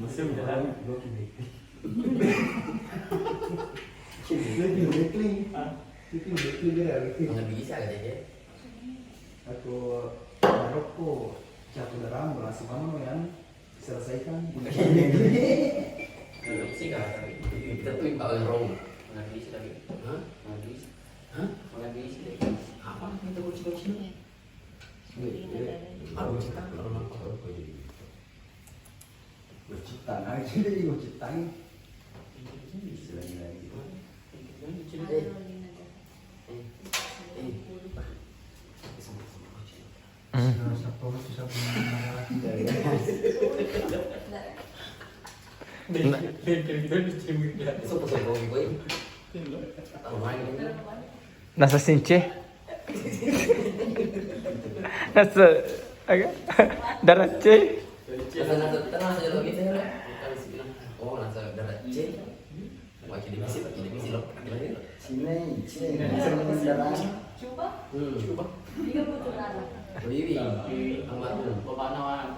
Masih jalan. Nggak bisa katanya. Aku Maroko jatuh dalam berhasil mana yang diselesaikan. Nggak bisa kan? Kita tuh yang paling wrong. Nggak bisa tapi. Hah? Nggak bisa. Hah? Nggak bisa. Apa kita kursi-kursi? Baru cita, baru nampak baru kau jadi. Bercipta, nah jadi gue ciptain. Lagi-lagi. Nasa sinche. Nasa agak darat C. Tenang saja lo gitu ya. Oh, nasa darat C. Pakai divisi lo. Sini, sering darah. Coba. Berdiri. Amat. Bapak Nawan.